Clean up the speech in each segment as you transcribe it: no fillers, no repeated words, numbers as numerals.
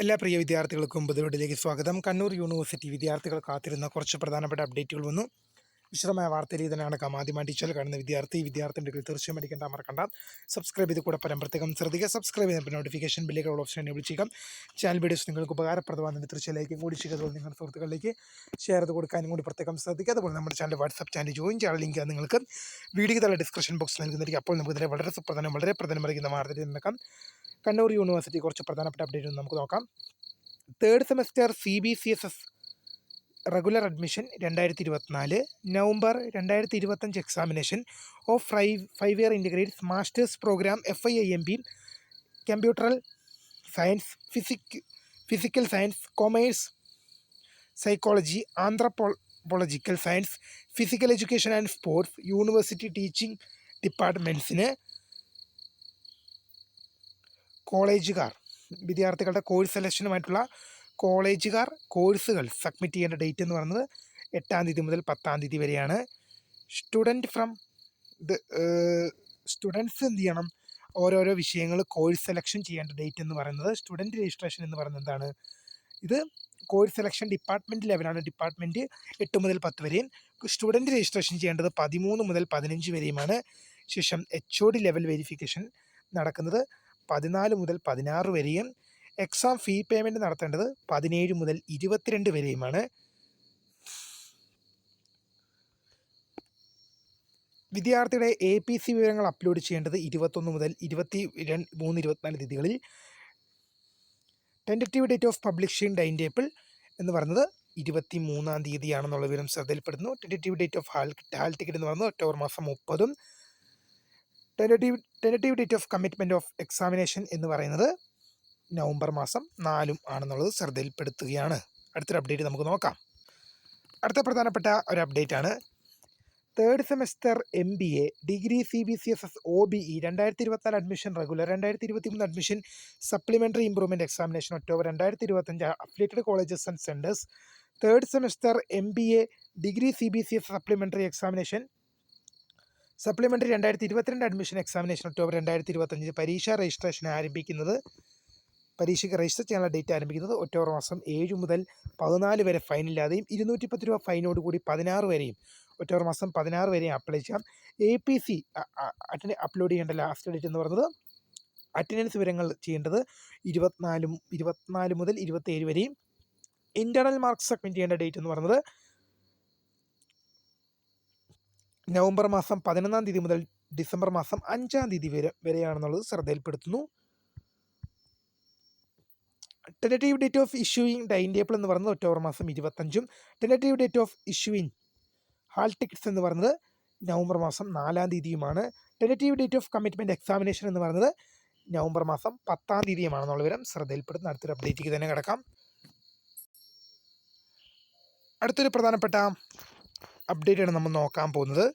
എല്ലാ പ്രിയ വിദ്യാർത്ഥികൾക്കും പുതിയവിടിലേക്ക് സ്വാഗതം. കണ്ണൂർ യൂണിവേഴ്സിറ്റി വിദ്യാർത്ഥികൾ കാത്തിരുന്ന കുറച്ച് പ്രധാനപ്പെട്ട അപ്ഡേറ്റുകൾ വന്നു. വിശദമായ വാർത്തയിൽ തന്നെ നടക്കാം. ആദ്യമായി ടീച്ചർ കാണുന്ന വിദ്യാർത്ഥിൻ്റെ തീർച്ചയായും അടിക്കേണ്ട മറക്കണ്ട. സബ്സ്ക്രൈബ് ചെയ്ത് കൂടെ പ്രത്യേകം ശ്രദ്ധിക്കുക. സബ്സ്ക്രൈബ് ചെയ്യുന്ന നോട്ടിഫിക്കേഷൻ ബില്ലുകൾ ഓപ്ഷൻ എനേബിൾ ചെയ്യുക. ചാനൽ വീഡിയോസ് നിങ്ങൾക്ക് ഉപകാരപ്രദമാകുന്ന തീർച്ചയായും കൂടി ചെയ്യുക. അതുപോലെ നിങ്ങളുടെ സുഹൃത്തുക്കളിലേക്ക് ഷെയർ ചെയ്ത് കൊടുക്കാനും കൂടി പ്രത്യേകം ശ്രദ്ധിക്കുക. അതുപോലെ നമ്മുടെ ചാനൽ വാട്സ്ആപ്പ് ചാനൽ ജോയിൻ ചെയ്യാൻ ലിങ്ക് നിങ്ങൾക്ക് വീഡിയോ തല ഡിസ്ക്രിപ്ഷൻ ബോക്സിൽ നൽകുന്നതായിരിക്കും. അപ്പോൾ നമുക്ക് ഇതിലെ വളരെ പ്രധാനം അറിയിക്കുന്ന വാർത്തയിൽ നടക്കാം. കണ്ണൂർ യൂണിവേഴ്സിറ്റി കുറച്ച് പ്രധാനപ്പെട്ട അപ്ഡേറ്റ് നമുക്ക് നോക്കാം. Third semester CBCSS regular admission 2024 November 2025 examination of 5-year integrated masters programme FIIMB computational science, physical science, commerce, psychology, anthropological science, physical education and sports, university teaching ഡിപ്പാർട്ട്മെൻറ്റ്സിന് കോളേജുകാർ വിദ്യാർത്ഥികളുടെ കോഴ്സ് സെലക്ഷനുമായിട്ടുള്ള കോളേജുകാർ കോഴ്സുകൾ സബ്മിറ്റ് ചെയ്യേണ്ട date എന്ന് പറയുന്നത് 8-ാം തീയതി മുതൽ 10-ാം തീയതി വരെയാണ്. സ്റ്റുഡൻസ് എന്ത് ചെയ്യണം, ഓരോരോ വിഷയങ്ങൾ കോഴ്സ് സെലക്ഷൻ ചെയ്യേണ്ട ഡേറ്റ് എന്ന് പറയുന്നത് സ്റ്റുഡൻറ്റ് രജിസ്ട്രേഷൻ എന്ന് പറയുന്നത് എന്താണ്, ഇത് കോഴ്സ് സെലക്ഷൻ ഡിപ്പാർട്ട്മെൻറ്റ് ലെവലാണ്. ഡിപ്പാർട്ട്മെൻറ്റ് 8 മുതൽ 10 വരെയും, സ്റ്റുഡൻറ്റ് രജിസ്ട്രേഷൻ ചെയ്യേണ്ടത് 13 മുതൽ 15 വരെയുമാണ്. ശേഷം HOD ലെവൽ വെരിഫിക്കേഷൻ നടക്കുന്നത് 14 മുതൽ 16 വരെയും, എക്സാം ഫീ പേയ്മെൻറ്റ് നടത്തേണ്ടത് 17 മുതൽ 22 വരെയുമാണ്. വിദ്യാർത്ഥിയുടെ APC വിവരങ്ങൾ അപ്ലോഡ് ചെയ്യേണ്ടത് 21 മുതൽ 23-24 തീയതികളിൽ. Tentative date of publishing time table എന്ന് പറയുന്നത് 23-ാം തീയതിയാണെന്നുള്ള വിവരം ശ്രദ്ധയിൽപ്പെടുന്നു. Tentative date of hall ticket എന്ന് പറയുന്നത് ഒക്ടോബർ മാസം 30-ഉം. Tentative date of commitment of examination എന്ന് പറയുന്നത് നവംബർ മാസം 4-ഉം ആണെന്നുള്ളത് ശ്രദ്ധയിൽപ്പെടുത്തുകയാണ്. അടുത്തൊരു അപ്ഡേറ്റ് നമുക്ക് നോക്കാം. അടുത്ത പ്രധാനപ്പെട്ട ഒരു അപ്ഡേറ്റ് ആണ്. Third semester MBA degree CBCSS OBE 2024 admission regular, 2023 admission supplementary improvement examination October 2025 affiliated colleges and centres. Third semester MBA degree CBCSS supplementary examination supplementary 2022 admission examination October 2025. പരീക്ഷയ്ക്ക് രജിസ്റ്റർ ചെയ്യാനുള്ള date ആരംഭിക്കുന്നത് October മാസം 7 മുതൽ 14 വരെ ഫൈനില്ലാതെയും 210 രൂപ ഫൈനോട് കൂടി 16 വരെയും, October മാസം 16 വരെയും അപ്ലൈ ചെയ്യാം. APC അപ്ലോഡ് ചെയ്യേണ്ട ലാസ്റ്റ് ഡേറ്റ് എന്ന് പറയുന്നത് അറ്റൻഡൻസ് വിവരങ്ങൾ ചെയ്യേണ്ടത് 24 മുതൽ 27 വരെയും. ഇൻറ്റേർണൽ മാർക്സ് സബ്മിറ്റ് ചെയ്യേണ്ട ഡേറ്റ് എന്ന് പറയുന്നത് നവംബർ മാസം 11-ാം തീയതി മുതൽ ഡിസംബർ മാസം 5-ാം തീയതി വരെയാണെന്നുള്ളത് ശ്രദ്ധയിൽപ്പെടുത്തുന്നു. Tentative date of issuing time table എന്ന് പറയുന്നത് ഒക്ടോബർ മാസം 25-ഉം. Tentative date of issuing hall tickets എന്ന് പറയുന്നത് നവംബർ മാസം 4-ാം തീയതിയുമാണ്. Tentative date of commitment examination എന്ന് പറയുന്നത് നവംബർ മാസം 10-ാം തീയതിയുമാണെന്നുള്ള വിവരം ശ്രദ്ധയിൽപ്പെടുന്ന അടുത്തൊരു അപ്ഡേറ്റിലേക്ക് തന്നെ കിടക്കാം. അടുത്തൊരു പ്രധാനപ്പെട്ട അപ്ഡേറ്റാണ് നമ്മൾ നോക്കാൻ പോകുന്നത്.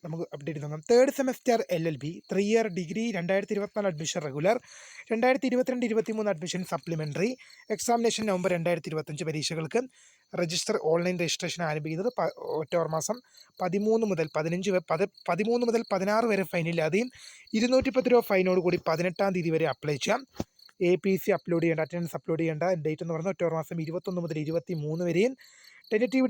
നമുക്ക് അപ്ഡേറ്റ് നോക്കാം. Third semester LLB 3-year degree 2024 admission regular, 2022-23 admission supplementary examination November 2025 പരീക്ഷകൾക്ക് ഓൺലൈൻ രജിസ്ട്രേഷൻ ആരംഭിക്കുന്നത് ഒക്ടോബർ മാസം 13 മുതൽ 16 വരെ ഫൈനില്ലാതെയും 210 രൂപ ഫൈനോട് കൂടി 18-ാം തീയതി വരെ അപ്ലൈ ചെയ്യാം. APC അപ്ലോഡ് ചെയ്യേണ്ട അറ്റൻഡൻസ് അപ്ലോഡ് ചെയ്യേണ്ട ഡേറ്റ് എന്ന് പറയുന്നത് ഒക്ടോബർ മാസം 21 മുതൽ 23 വരെയും. Tentative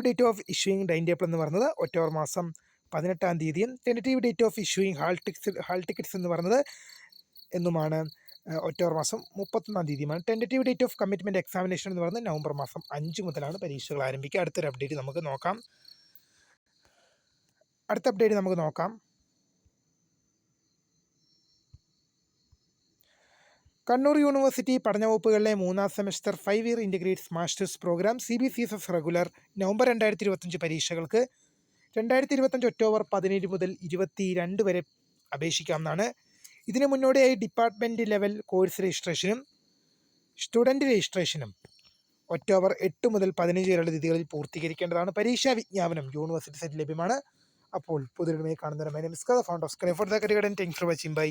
date of issuing time table എന്ന് പറയുന്നത് ഒക്ടോബർ മാസം 18-ാം തീയതിയും. Tentative date of issuing hall tickets എന്ന് പറയുന്നത് എന്നുമാണ് ഒക്ടോബർ മാസം 31-ാം തീയതിയുമാണ്. Tentative date of commitment examination എന്ന് പറയുന്നത് നവംബർ മാസം 5 മുതലാണ് പരീക്ഷകൾ ആരംഭിക്കുക. അടുത്തൊരു അപ്ഡേറ്റ് നമുക്ക് നോക്കാം. കണ്ണൂർ യൂണിവേഴ്സിറ്റി പഠനവകുപ്പുകളിലെ 3-ാം semester 5-year integrated masters programme CBCSS regular November 2025 പരീക്ഷകൾക്ക് 2025 ഒക്ടോബർ 17 മുതൽ 22 വരെ അപേക്ഷിക്കാവുന്നതാണ്. ഇതിന് മുന്നോടിയായി ഡിപ്പാർട്ട്മെൻറ്റ് ലെവൽ കോഴ്സ് രജിസ്ട്രേഷനും സ്റ്റുഡൻറ്റ് രജിസ്ട്രേഷനും ഒക്ടോബർ 8 മുതൽ 15 വരെയുള്ള തീയതികളിൽ പൂർത്തീകരിക്കേണ്ടതാണ്. പരീക്ഷാ വിജ്ഞാപനം യൂണിവേഴ്സിറ്റി സൈറ്റിൽ ലഭ്യമാണ്. അപ്പോൾ പുതിയൊരു കാണുന്നവരെ my name is founder of sky for the career and thanks for watching. By.